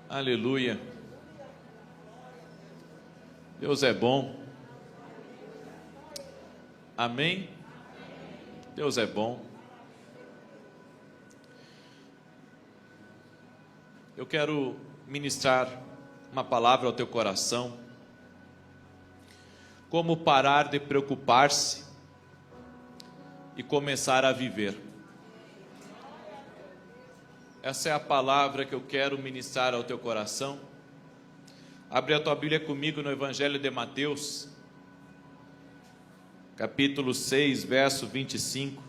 Aleluia. Deus é bom. Amém? Deus é bom. Eu quero ministrar uma palavra ao teu coração. Como parar de preocupar-se e começar a viver. Essa é a palavra que eu quero ministrar ao teu coração. Abre a tua Bíblia comigo no Evangelho de Mateus, capítulo 6, verso 25.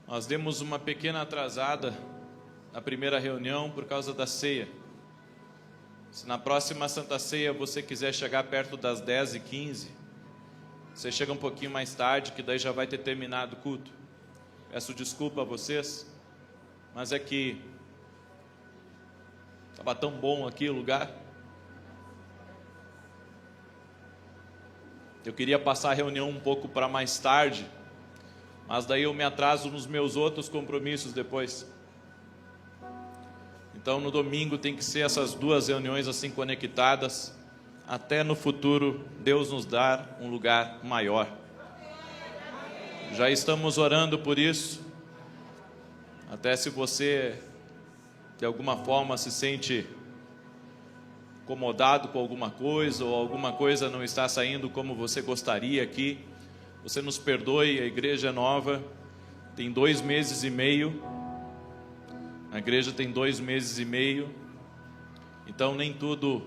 Nós demos uma pequena atrasada na primeira reunião por causa da ceia. Se na próxima Santa Ceia você quiser chegar perto das 10h15, você chega um pouquinho mais tarde, que daí já vai ter terminado o culto. Peço desculpa a vocês, mas é que estava tão bom aqui o lugar. Eu queria passar a reunião um pouco para mais tarde, mas daí eu me atraso nos meus outros compromissos depois. Então no domingo tem que ser essas duas reuniões assim conectadas, até no futuro Deus nos dar um lugar maior. Já estamos orando por isso. Até se você de alguma forma se sente incomodado com alguma coisa, ou alguma coisa não está saindo como você gostaria aqui, você nos perdoe. A igreja é nova, tem 2 meses e meio. A igreja tem 2 meses e meio, então nem tudo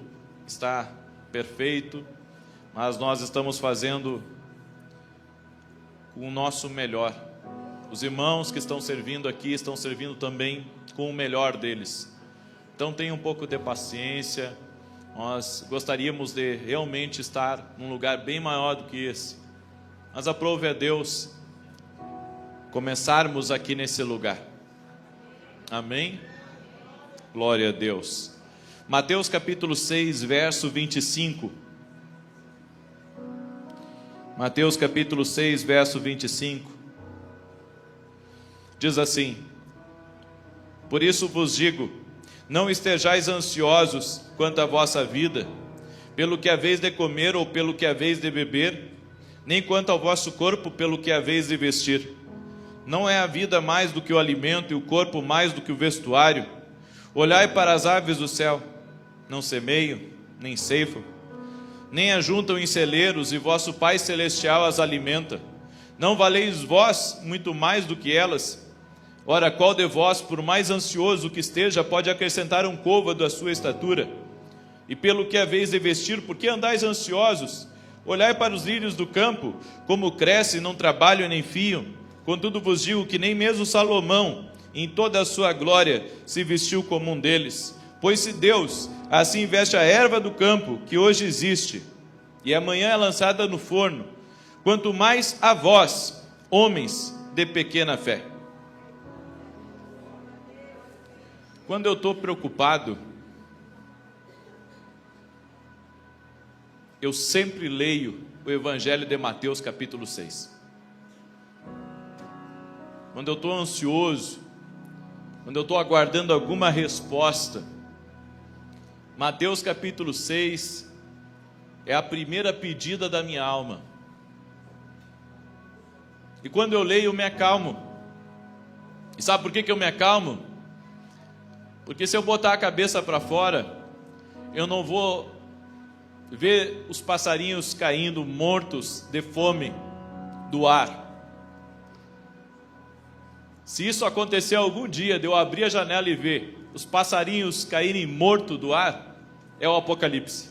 está perfeito, mas nós estamos fazendo com o nosso melhor. Os irmãos que estão servindo aqui estão servindo também com o melhor deles. Então tenha um pouco de paciência. Nós gostaríamos de realmente estar num lugar bem maior do que esse, mas aprove a Deus começarmos aqui nesse lugar. Amém? Glória a Deus. Mateus capítulo 6, verso 25. Mateus capítulo 6, verso 25. Diz assim: Por isso vos digo, não estejais ansiosos quanto à vossa vida, pelo que haveis de comer ou pelo que haveis de beber, nem quanto ao vosso corpo, pelo que haveis de vestir. Não é a vida mais do que o alimento e o corpo mais do que o vestuário? Olhai para as aves do céu, não semeiam, nem ceifam, nem ajuntam em celeiros, e vosso Pai Celestial as alimenta. Não valeis vós muito mais do que elas? Ora, qual de vós, por mais ansioso que esteja, pode acrescentar um côvado à sua estatura? E pelo que haveis de vestir, por que andais ansiosos? Olhai para os lírios do campo, como crescem, não trabalham nem fiam. Contudo vos digo que nem mesmo Salomão, em toda a sua glória, se vestiu como um deles. Pois se Deus assim veste a erva do campo, que hoje existe, e amanhã é lançada no forno, quanto mais a vós, homens de pequena fé. Quando eu estou preocupado, eu sempre leio o Evangelho de Mateus capítulo 6. Quando eu estou ansioso, quando eu estou aguardando alguma resposta, Mateus capítulo 6 é a primeira pedida da minha alma. E quando eu leio, eu me acalmo. E sabe por que eu me acalmo? Porque se eu botar a cabeça para fora, eu não vou ver os passarinhos caindo mortos de fome do ar. Se isso acontecer algum dia, de eu abrir a janela e ver os passarinhos caírem mortos do ar, é o Apocalipse.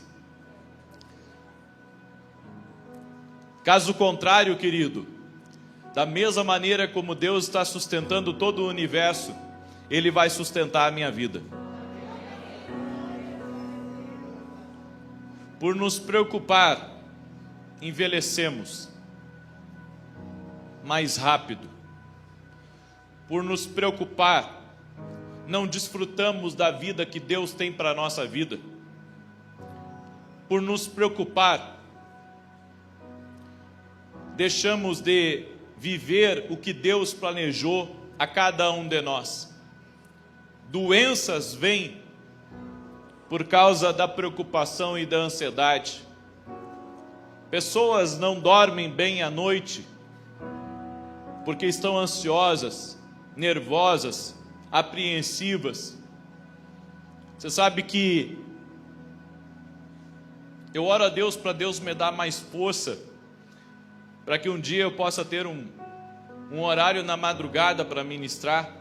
Caso contrário, querido, da mesma maneira como Deus está sustentando todo o universo, Ele vai sustentar a minha vida. Por nos preocupar, envelhecemos mais rápido. Por nos preocupar, não desfrutamos da vida que Deus tem para a nossa vida. Por nos preocupar, deixamos de viver o que Deus planejou a cada um de nós. Doenças vêm por causa da preocupação e da ansiedade. Pessoas não dormem bem à noite porque estão ansiosas, nervosas, apreensivas. Você sabe que eu oro a Deus para Deus me dar mais força, para que um dia eu possa ter um horário na madrugada para ministrar,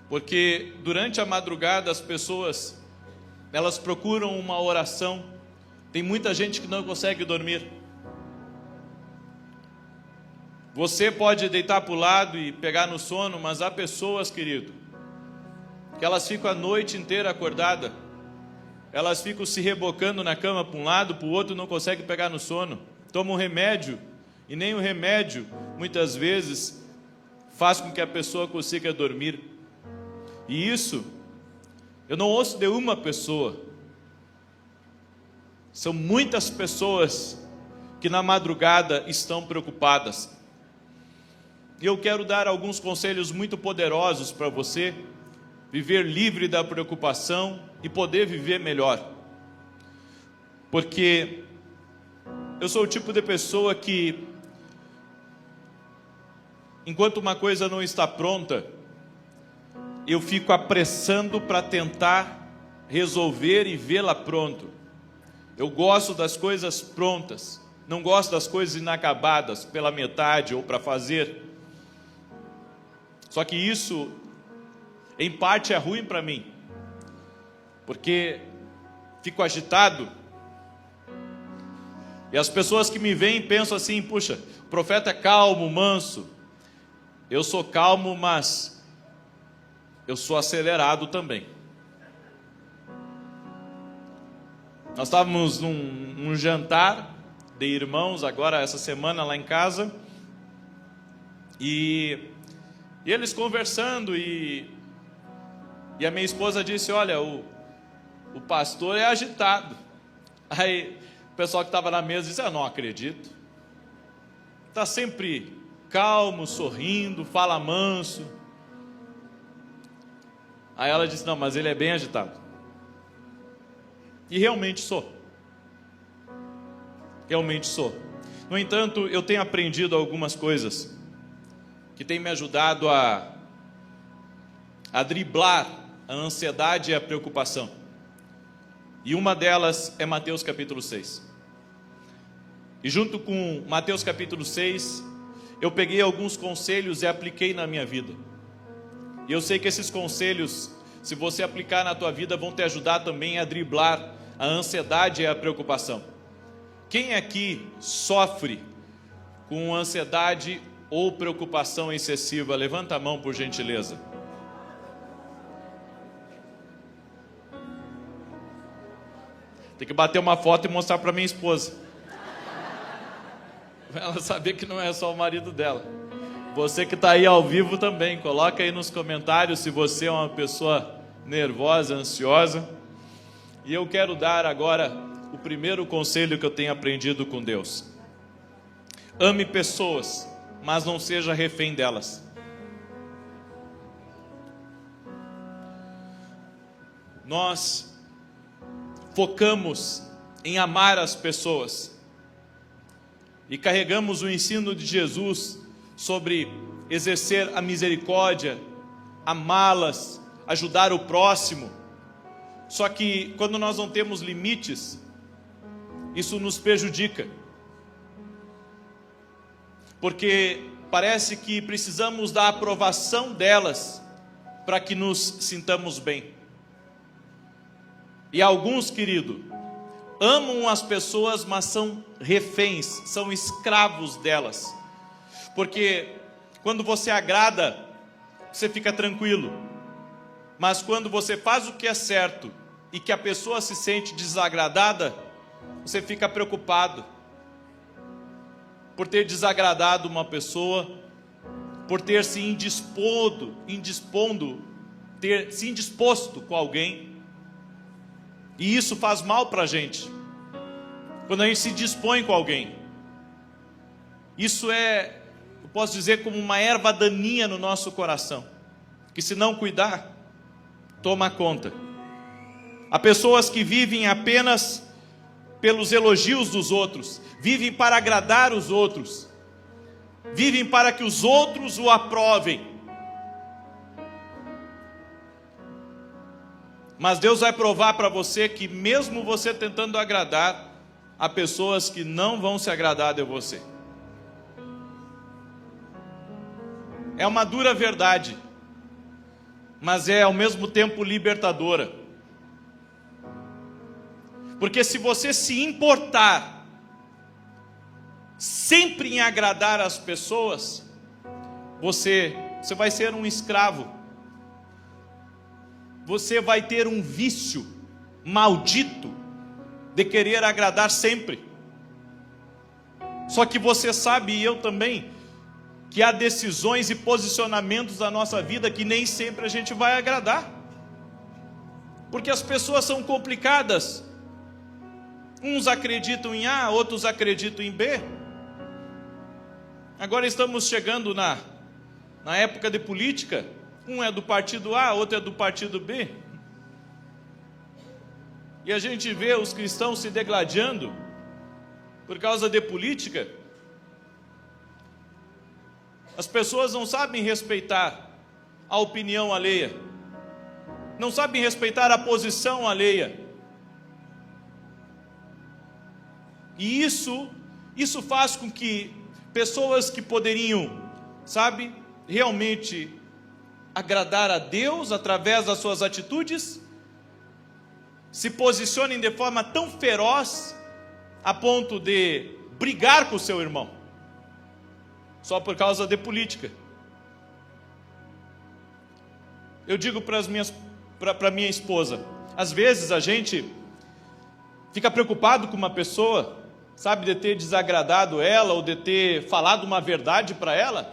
porque durante a madrugada as pessoas, elas procuram uma oração. Tem muita gente que não consegue dormir. Você pode deitar para o lado e pegar no sono, mas há pessoas, querido, que elas ficam a noite inteira acordadas. Elas ficam se rebocando na cama para um lado, para o outro, não conseguem pegar no sono. Tomam um remédio, e nem o remédio, muitas vezes, faz com que a pessoa consiga dormir. E isso, eu não ouço de uma pessoa. São muitas pessoas que na madrugada estão preocupadas. E eu quero dar alguns conselhos muito poderosos para você viver livre da preocupação e poder viver melhor. Porque eu sou o tipo de pessoa que, enquanto uma coisa não está pronta, eu fico apressando para tentar resolver e vê-la pronto. Eu gosto das coisas prontas, não gosto das coisas inacabadas, pela metade ou para fazer. Só que isso, em parte, é ruim para mim, porque fico agitado. E as pessoas que me veem pensam assim: puxa, o profeta é calmo, manso. Eu sou calmo, mas eu sou acelerado também. Nós estávamos num jantar de irmãos agora essa semana lá em casa, e eles conversando, e a minha esposa disse: olha, o pastor é agitado. Aí o pessoal que estava na mesa disse: eu não acredito, está sempre calmo, sorrindo, fala manso. Aí ela disse: não, mas ele é bem agitado. E realmente sou. Realmente sou. No entanto, eu tenho aprendido algumas coisas que têm me ajudado a driblar a ansiedade e a preocupação. E uma delas é Mateus capítulo 6. E junto com Mateus capítulo 6, eu peguei alguns conselhos e apliquei na minha vida. E eu sei que esses conselhos, se você aplicar na tua vida, vão te ajudar também a driblar a ansiedade e a preocupação. Quem aqui sofre com ansiedade ou preocupação excessiva? Levanta a mão, por gentileza. Tem que bater uma foto e mostrar para minha esposa, para ela saber que não é só o marido dela. Você que está aí ao vivo também, coloca aí nos comentários se você é uma pessoa nervosa, ansiosa. E eu quero dar agora o primeiro conselho que eu tenho aprendido com Deus. Ame pessoas, mas não seja refém delas. Nós focamos em amar as pessoas e carregamos o ensino de Jesus sobre exercer a misericórdia, amá-las, ajudar o próximo. Só que quando nós não temos limites, isso nos prejudica. Porque parece que precisamos da aprovação delas para que nos sintamos bem. E alguns, querido, amam as pessoas, mas são reféns, são escravos delas. Porque quando você agrada, você fica tranquilo. Mas quando você faz o que é certo e que a pessoa se sente desagradada, você fica preocupado por ter desagradado uma pessoa, por ter se indisposto com alguém. E isso faz mal para a gente, quando a gente se dispõe com alguém. Isso é, eu posso dizer, como uma erva daninha no nosso coração, que se não cuidar, toma conta. Há pessoas que vivem apenas pelos elogios dos outros, vivem para agradar os outros, vivem para que os outros o aprovem. Mas Deus vai provar para você que mesmo você tentando agradar, há pessoas que não vão se agradar de você. É uma dura verdade, mas é ao mesmo tempo libertadora. Porque se você se importar sempre em agradar as pessoas, você vai ser um escravo. Você vai ter um vício maldito de querer agradar sempre. Só que você sabe, e eu também, que há decisões e posicionamentos da nossa vida que nem sempre a gente vai agradar. Porque as pessoas são complicadas. Uns acreditam em A, outros acreditam em B. Agora estamos chegando na época de política. Um é do partido A, outro é do partido B. E a gente vê os cristãos se degladiando por causa de política. As pessoas não sabem respeitar a opinião alheia, não sabem respeitar a posição alheia. E isso faz com que pessoas que poderiam, realmente agradar a Deus através das suas atitudes, se posicionem de forma tão feroz a ponto de brigar com o seu irmão, só por causa de política. Eu digo para minha esposa, às vezes a gente fica preocupado com uma pessoa, de ter desagradado ela, ou de ter falado uma verdade para ela,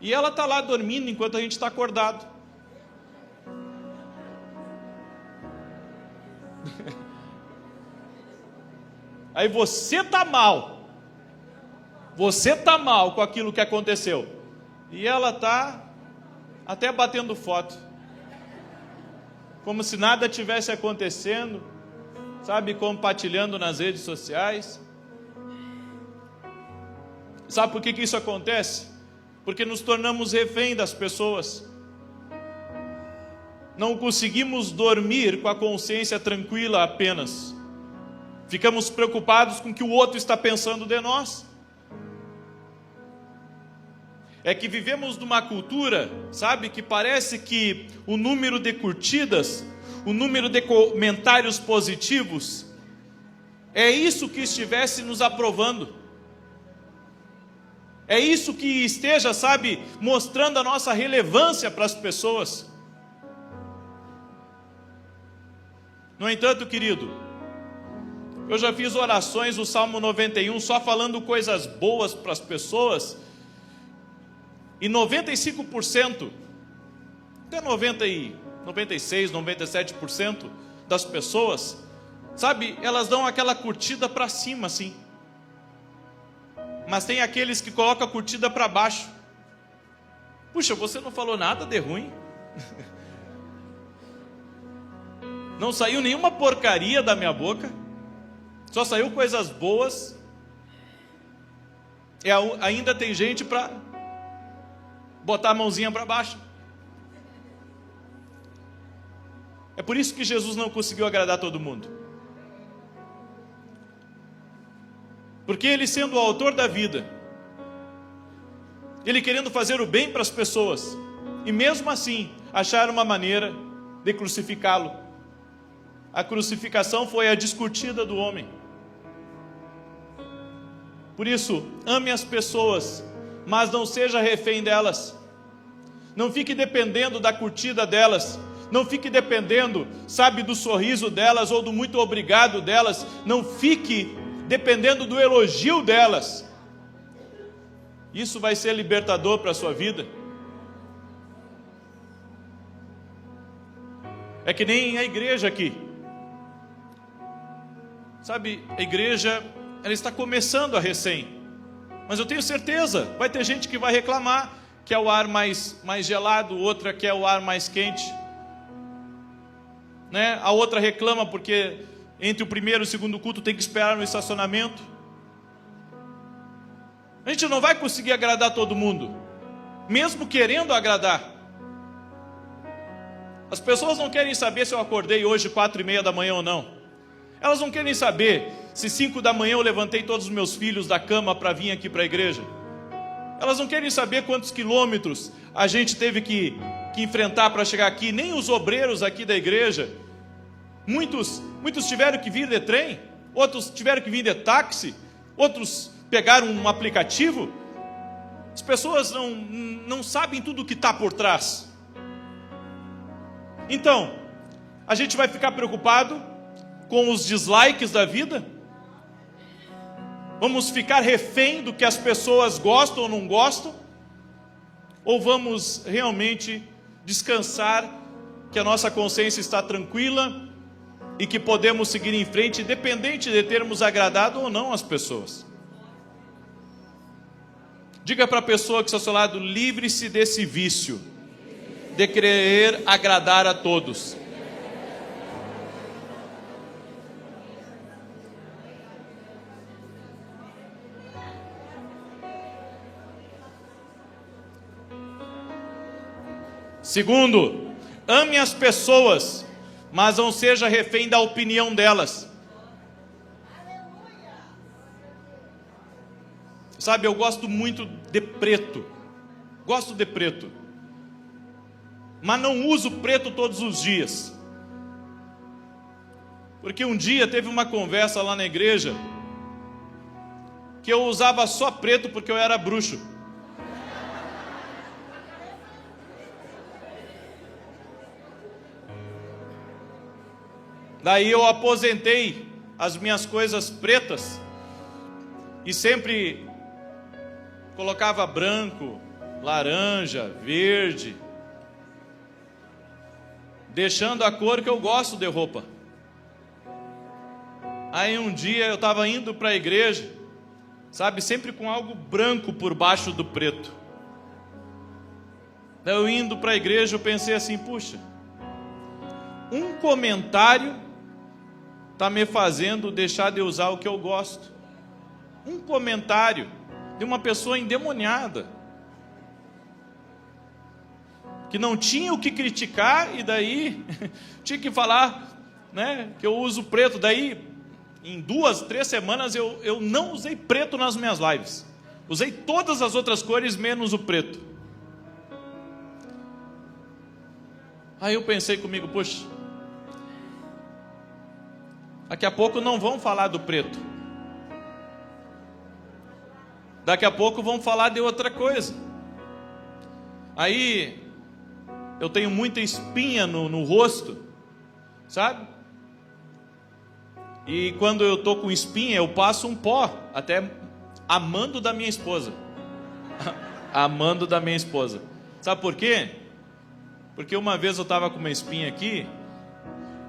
e ela está lá dormindo enquanto a gente está acordado. Aí você está mal. Você está mal com aquilo que aconteceu. E ela está até batendo foto. Como se nada tivesse acontecendo. Compartilhando nas redes sociais. Sabe por que isso acontece? Porque nos tornamos refém das pessoas. Não conseguimos dormir com a consciência tranquila apenas. Ficamos preocupados com o que o outro está pensando de nós. É que vivemos numa cultura, que parece que o número de curtidas, o número de comentários positivos, é isso que estivesse nos aprovando. É isso que esteja, mostrando a nossa relevância para as pessoas. No entanto, querido, eu já fiz orações do Salmo 91 só falando coisas boas para as pessoas, e 95%, até 96, 97% das pessoas, elas dão aquela curtida para cima, assim. Mas tem aqueles que colocam a curtida para baixo. Puxa, você não falou nada de ruim. Não saiu nenhuma porcaria da minha boca. Só saiu coisas boas. E ainda tem gente para botar a mãozinha para baixo. É por isso que Jesus não conseguiu agradar todo mundo. Porque Ele, sendo o autor da vida, Ele querendo fazer o bem para as pessoas, e mesmo assim achar uma maneira de crucificá-lo. A crucificação foi a discutida do homem. Por isso, ame as pessoas, mas não seja refém delas. Não fique dependendo da curtida delas. Não fique dependendo, do sorriso delas ou do muito obrigado delas. Não fique dependendo do elogio delas. Isso vai ser libertador para a sua vida. É que nem a igreja aqui. A igreja, ela está começando a recém. Mas eu tenho certeza, vai ter gente que vai reclamar que é o ar mais gelado, outra quer o ar mais quente, né? A outra reclama porque entre o primeiro e o segundo culto tem que esperar no estacionamento. A gente não vai conseguir agradar todo mundo, mesmo querendo agradar. As pessoas não querem saber se eu acordei hoje 4:30 da manhã ou não. Elas não querem saber se 5 da manhã eu levantei todos os meus filhos da cama para vir aqui para a igreja. Elas não querem saber quantos quilômetros a gente teve que enfrentar para chegar aqui. Nem os obreiros aqui da igreja. Muitos tiveram que vir de trem, outros tiveram que vir de táxi, outros pegaram um aplicativo. As pessoas não sabem tudo o que está por trás. Então, a gente vai ficar preocupado com os dislikes da vida? Vamos ficar refém do que as pessoas gostam ou não gostam? Ou vamos realmente descansar que a nossa consciência está tranquila e que podemos seguir em frente, independente de termos agradado ou não as pessoas? Diga para a pessoa que está ao seu lado: livre-se desse vício de querer agradar a todos. Segundo, ame as pessoas, mas não seja refém da opinião delas. Sabe, eu gosto muito de preto. Gosto de preto. Mas não uso preto todos os dias. Porque um dia teve uma conversa lá na igreja que eu usava só preto porque eu era bruxo. Daí eu aposentei as minhas coisas pretas e sempre colocava branco, laranja, verde, deixando a cor que eu gosto de roupa. Aí um dia eu estava indo para a igreja, sabe, sempre com algo branco por baixo do preto. Daí eu indo para a igreja, eu pensei assim: puxa, um comentário está me fazendo deixar de usar o que eu gosto. Um comentário de uma pessoa endemoniada, que não tinha o que criticar, e daí tinha que falar, né, que eu uso preto. Daí em 2, 3 semanas eu não usei preto nas minhas lives. Usei todas as outras cores menos o preto. Aí eu pensei comigo: poxa, daqui a pouco não vão falar do preto. Daqui a pouco vão falar de outra coisa. Aí eu tenho muita espinha no rosto, sabe? E quando eu estou com espinha, eu passo um pó, até amando da minha esposa. Amando da minha esposa. Sabe por quê? Porque uma vez eu estava com uma espinha aqui,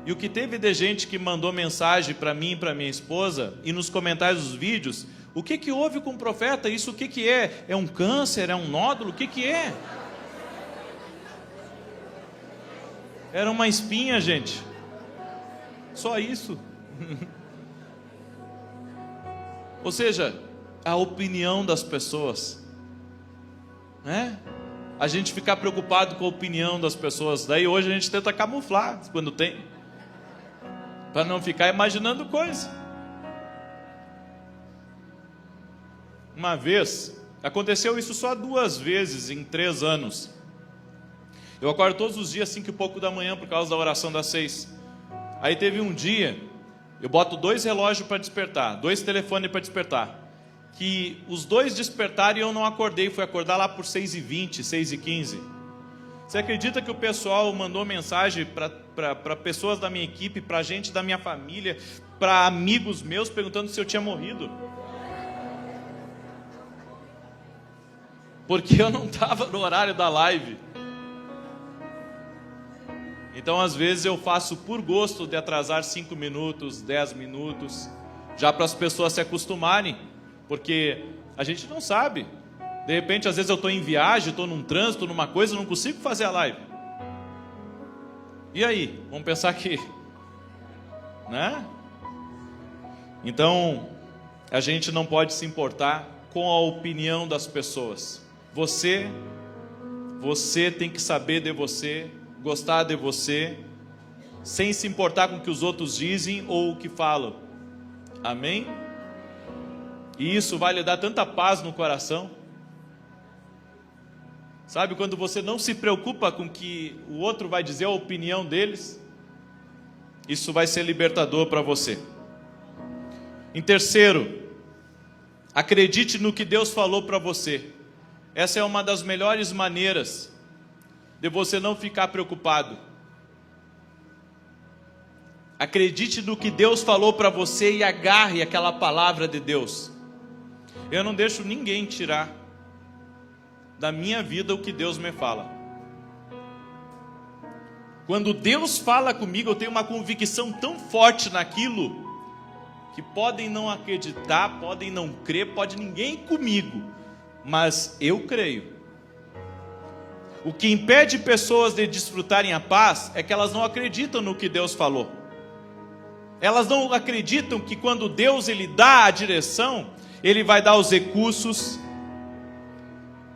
e o que teve de gente que mandou mensagem para mim e para minha esposa, e nos comentários dos vídeos: o que houve com o profeta? Isso o que é? É um câncer? É um nódulo? O que é? Era uma espinha, gente. Só isso. Ou seja, a opinião das pessoas, né? A gente ficar preocupado com a opinião das pessoas. Daí hoje a gente tenta camuflar quando tem, para não ficar imaginando coisa. Uma vez, aconteceu isso só 2 vezes em 3 anos. Eu acordo todos os dias 5 e pouco da manhã por causa da oração das 6. Aí teve um dia, eu boto 2 relógios para despertar, 2 telefones para despertar, que os 2 despertaram e eu não acordei. Fui acordar lá por 6h20, 6h15. Você acredita que o pessoal mandou mensagem para pessoas da minha equipe, para gente da minha família, para amigos meus, perguntando se eu tinha morrido? Porque eu não estava no horário da live. Então às vezes eu faço por gosto de atrasar 5 minutos, 10 minutos, já para as pessoas se acostumarem, porque A gente não sabe. De repente, às vezes eu estou em viagem, estou num trânsito, numa coisa, não consigo fazer a live. E aí? Vamos pensar que... né? Então, a gente não pode se importar com a opinião das pessoas. Você tem que saber de você, gostar de você, sem se importar com o que os outros dizem ou o que falam. Amém? E isso vai lhe dar tanta paz no coração. Sabe, quando você não se preocupa com o que o outro vai dizer, a opinião deles, isso vai ser libertador para você. Em terceiro, acredite no que Deus falou para você. Essa é uma das melhores maneiras de você não ficar preocupado. Acredite no que Deus falou para você e agarre aquela palavra de Deus. Eu não deixo ninguém tirar da minha vida o que Deus me fala. Quando Deus fala comigo, eu tenho uma convicção tão forte naquilo, que podem não acreditar, podem não crer, pode ninguém ir comigo, mas eu creio. O que impede pessoas de desfrutarem a paz é que elas não acreditam no que Deus falou. Elas não acreditam que quando Deus ele dá a direção, Ele vai dar os recursos,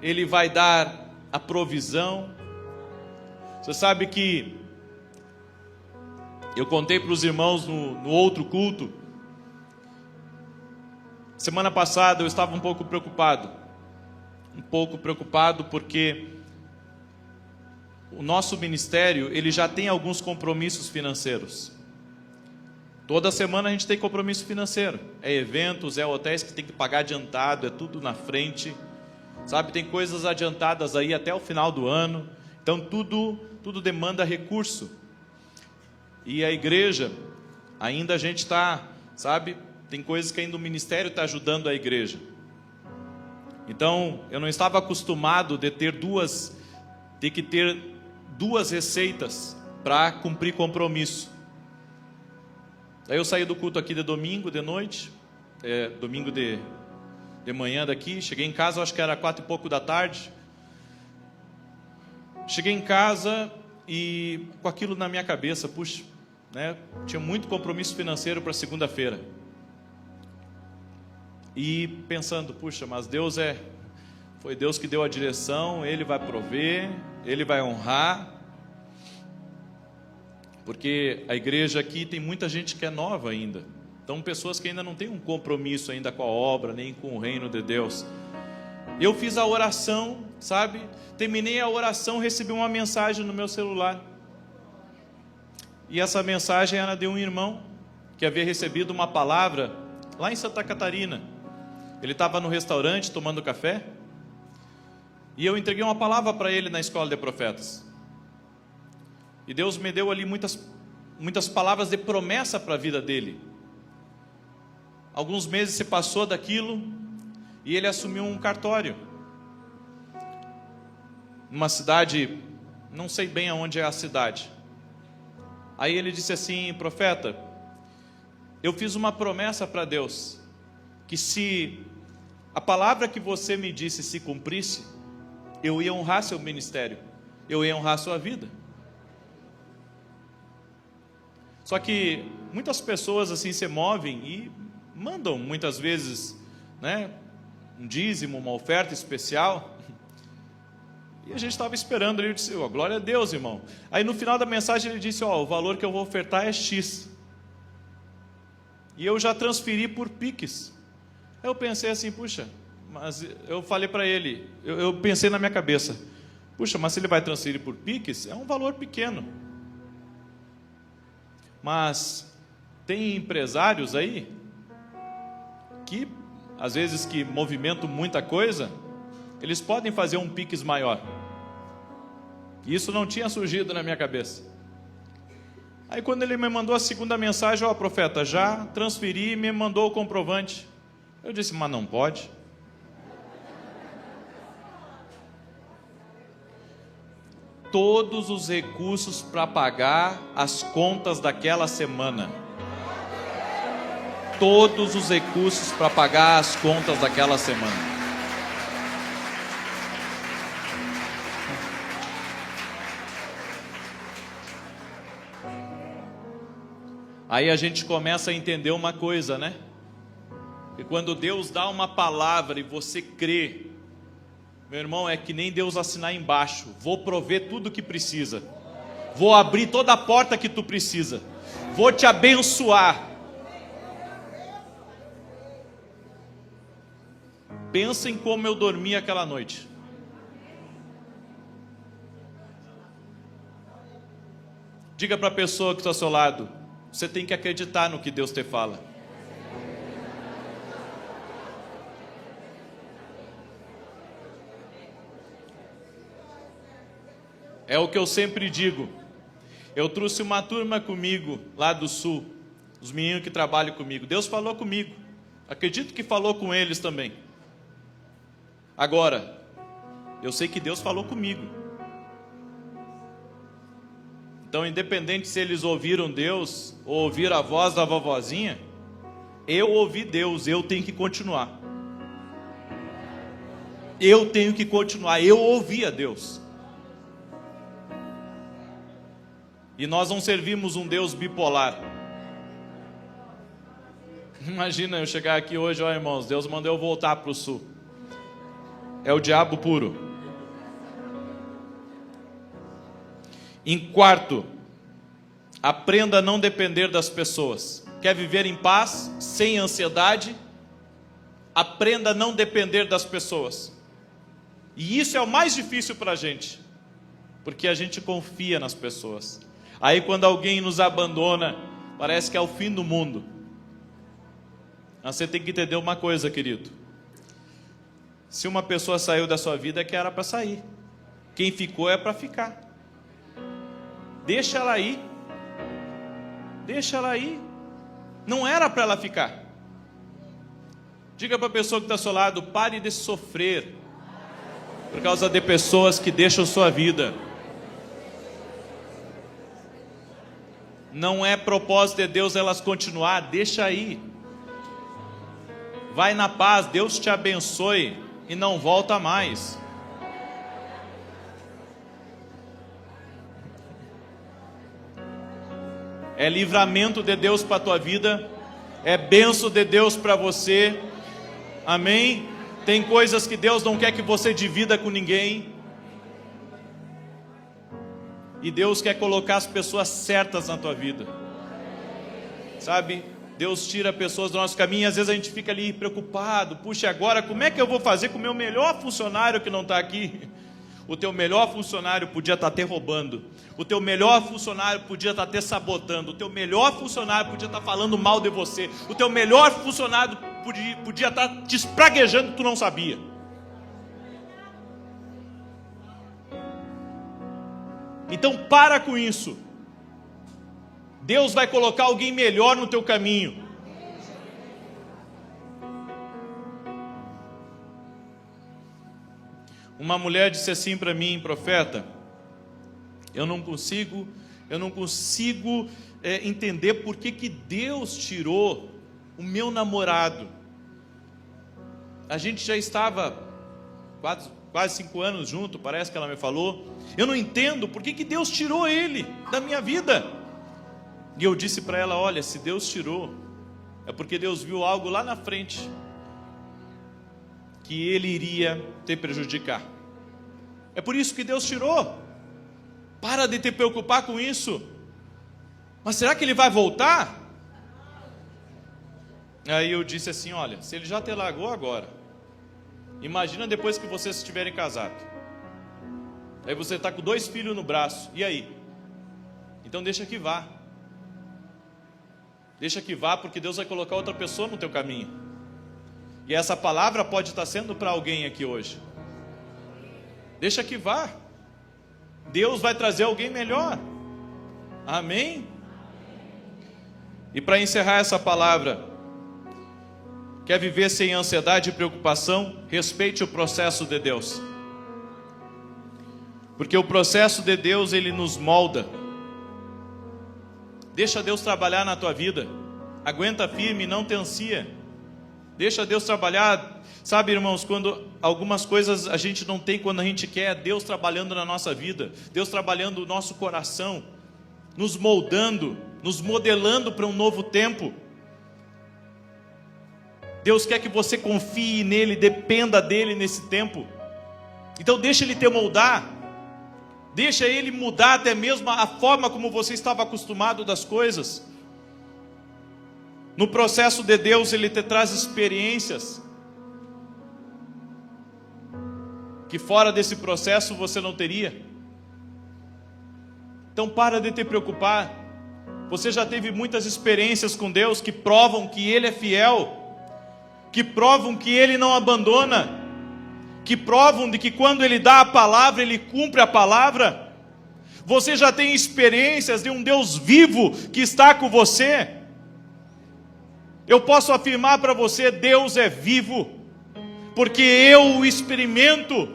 Ele vai dar a provisão. Você sabe que eu contei para os irmãos no outro culto. Semana passada eu estava um pouco preocupado porque o nosso ministério ele já tem alguns compromissos financeiros. Toda semana a gente tem compromisso financeiro. É eventos, é hotéis que tem que pagar adiantado, é tudo na frente. Sabe, tem coisas adiantadas aí até o final do ano. Então tudo demanda recurso. E a igreja, ainda a gente está, sabe, tem coisas que ainda o ministério está ajudando a igreja. Então, eu não estava acostumado de ter que ter duas receitas para cumprir compromisso. Aí eu saí do culto aqui de domingo, de noite, domingo de manhã daqui, cheguei em casa, acho que era 4 e pouco da tarde. Cheguei em casa e com aquilo na minha cabeça, puxa, né, tinha muito compromisso financeiro para segunda-feira. E pensando, puxa, mas foi Deus que deu a direção, Ele vai prover, Ele vai honrar. Porque a igreja aqui tem muita gente que é nova ainda. Então pessoas que ainda não têm um compromisso ainda com a obra, nem com o reino de Deus. Eu fiz a oração, sabe? Terminei a oração, recebi uma mensagem no meu celular. E essa mensagem era de um irmão que havia recebido uma palavra lá em Santa Catarina. Ele estava no restaurante tomando café. E eu entreguei uma palavra para ele na escola de profetas. E Deus me deu ali muitas palavras de promessa para a vida dele. Alguns meses se passou daquilo e ele assumiu um cartório. Numa cidade, não sei bem aonde é a cidade. Aí ele disse assim, profeta, eu fiz uma promessa para Deus, que se a palavra que você me disse se cumprisse, eu ia honrar seu ministério, eu ia honrar sua vida. Só que muitas pessoas assim se movem e mandam muitas vezes, né, um dízimo, uma oferta especial. E a gente estava esperando, ele disse, oh, glória a Deus, irmão. Aí no final da mensagem ele disse, o valor que eu vou ofertar é X. E eu já transferi por Pix. Aí eu pensei assim, puxa, mas eu falei para ele, eu pensei na minha cabeça, puxa, mas se ele vai transferir por Pix, é um valor pequeno. Mas tem empresários aí que, às vezes que movimentam muita coisa, eles podem fazer um Pix maior. E isso não tinha surgido na minha cabeça. Aí quando ele me mandou a segunda mensagem, profeta, já transferi e me mandou o comprovante. Eu disse, mas não pode. Todos os recursos para pagar as contas daquela semana. todos os recursos para pagar as contas daquela semana. Aí a gente começa a entender uma coisa, né? Que quando Deus dá uma palavra e você crê, meu irmão, é que nem Deus assinar embaixo: vou prover tudo o que precisa, vou abrir toda a porta que tu precisa, vou te abençoar. Pensa em como eu dormi aquela noite. Diga para a pessoa que está ao seu lado: você tem que acreditar no que Deus te fala. É o que eu sempre digo. Eu trouxe uma turma comigo lá do sul, os meninos que trabalham comigo. Deus falou comigo. Acredito que falou com eles também. Agora, eu sei que Deus falou comigo. Então, independente se eles ouviram Deus ou ouviram a voz da vovozinha, eu ouvi Deus, eu tenho que continuar. Eu tenho que continuar, eu ouvi a Deus. E nós não servimos um Deus bipolar. Imagina eu chegar aqui hoje: ó irmãos, Deus mandou eu voltar para o sul. É o diabo puro. Em quarto, aprenda a não depender das pessoas. Quer viver em paz, sem ansiedade? Aprenda a não depender das pessoas. E isso é o mais difícil para a gente, porque a gente confia nas pessoas. Aí quando alguém nos abandona, parece que é o fim do mundo. Mas você tem que entender uma coisa, querido: se uma pessoa saiu da sua vida, é que era para sair. Quem ficou é para ficar. Deixa ela ir. Deixa ela ir. Não era para ela ficar. Diga para a pessoa que está ao seu lado: pare de sofrer por causa de pessoas que deixam sua vida. Não é propósito de Deus elas continuar. Deixa aí. Vai na paz, Deus te abençoe e não volta mais. É livramento de Deus para a tua vida, é bênção de Deus para você. Amém? Tem coisas que Deus não quer que você divida com ninguém. E Deus quer colocar as pessoas certas na tua vida. Sabe? Deus tira pessoas do nosso caminho e às vezes a gente fica ali preocupado. Puxa, agora como é que eu vou fazer com o meu melhor funcionário que não está aqui? O teu melhor funcionário podia estar te roubando. O teu melhor funcionário podia estar te sabotando. O teu melhor funcionário podia estar falando mal de você. O teu melhor funcionário podia estar te espraguejando que tu não sabia. Então para com isso. Deus vai colocar alguém melhor no teu caminho. Uma mulher disse assim para mim: profeta, eu não consigo entender por que Deus tirou o meu namorado. A gente já estava quase 5 anos junto, parece que ela me falou. Eu não entendo por que Deus tirou ele da minha vida. E eu disse para ela: olha, se Deus tirou, é porque Deus viu algo lá na frente que ele iria te prejudicar. É por isso que Deus tirou. Para de te preocupar com isso. Mas será que ele vai voltar? Aí eu disse assim: olha, se ele já te largou agora, imagina depois que vocês estiverem casados. Aí você está com 2 filhos no braço. E aí? Então deixa que vá. Deixa que vá, porque Deus vai colocar outra pessoa no teu caminho. E essa palavra pode estar sendo para alguém aqui hoje. Deixa que vá. Deus vai trazer alguém melhor. Amém? E para encerrar essa palavra, quer viver sem ansiedade e preocupação? Respeite o processo de Deus. Porque o processo de Deus, ele nos molda. Deixa Deus trabalhar na tua vida. Aguenta firme, não te ansia. Deixa Deus trabalhar. Sabe, irmãos, quando algumas coisas a gente não tem quando a gente quer, Deus trabalhando na nossa vida, Deus trabalhando no nosso coração, nos moldando, nos modelando para um novo tempo. Deus quer que você confie nele, dependa dele nesse tempo. Então deixa ele te moldar, deixa ele mudar até mesmo a forma como você estava acostumado das coisas. No processo de Deus, ele te traz experiências que fora desse processo você não teria. Então para de te preocupar. Você já teve muitas experiências com Deus que provam que Ele é fiel, que provam que Ele não abandona, que provam de que quando Ele dá a palavra, Ele cumpre a palavra. Você já tem experiências de um Deus vivo que está com você. Eu posso afirmar para você, Deus é vivo, porque eu o experimento.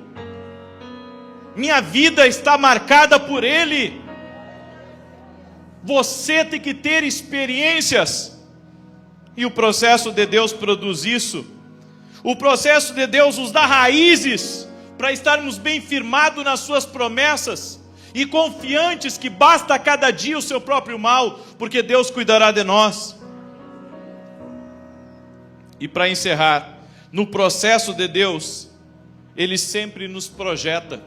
Minha vida está marcada por Ele. Você tem que ter experiências. E o processo de Deus produz isso. O processo de Deus nos dá raízes para estarmos bem firmados nas suas promessas e confiantes que basta a cada dia o seu próprio mal, porque Deus cuidará de nós. E para encerrar, no processo de Deus, Ele sempre nos projeta.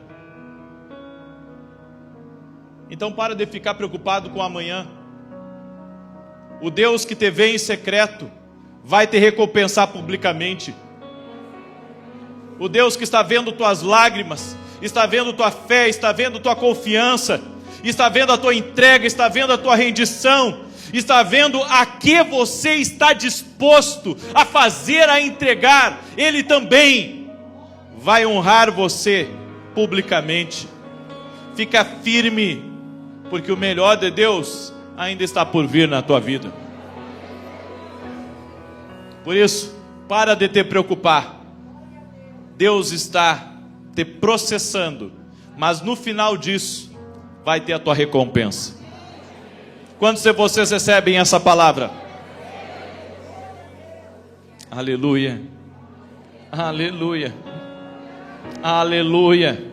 Então para de ficar preocupado com amanhã. O Deus que te vê em secreto vai te recompensar publicamente. O Deus que está vendo tuas lágrimas, está vendo tua fé, está vendo tua confiança, está vendo a tua entrega, está vendo a tua rendição, está vendo a que você está disposto a fazer, a entregar. Ele também vai honrar você publicamente. Fica firme, porque o melhor de Deus ainda está por vir na tua vida. Por isso, para de te preocupar. Deus está te processando, mas no final disso vai ter a tua recompensa. Quantos de vocês recebem essa palavra? Aleluia, aleluia, aleluia.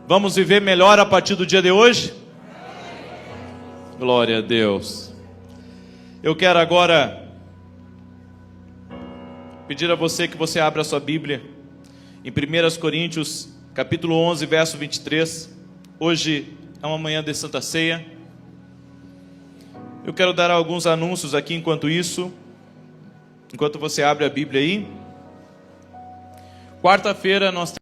Vamos viver melhor a partir do dia de hoje? Glória a Deus. Eu quero agora pedir a você que você abra a sua Bíblia em 1 Coríntios, capítulo 11, verso 23. Hoje é uma manhã de Santa Ceia. Eu quero dar alguns anúncios aqui enquanto você abre a Bíblia aí. Quarta-feira nós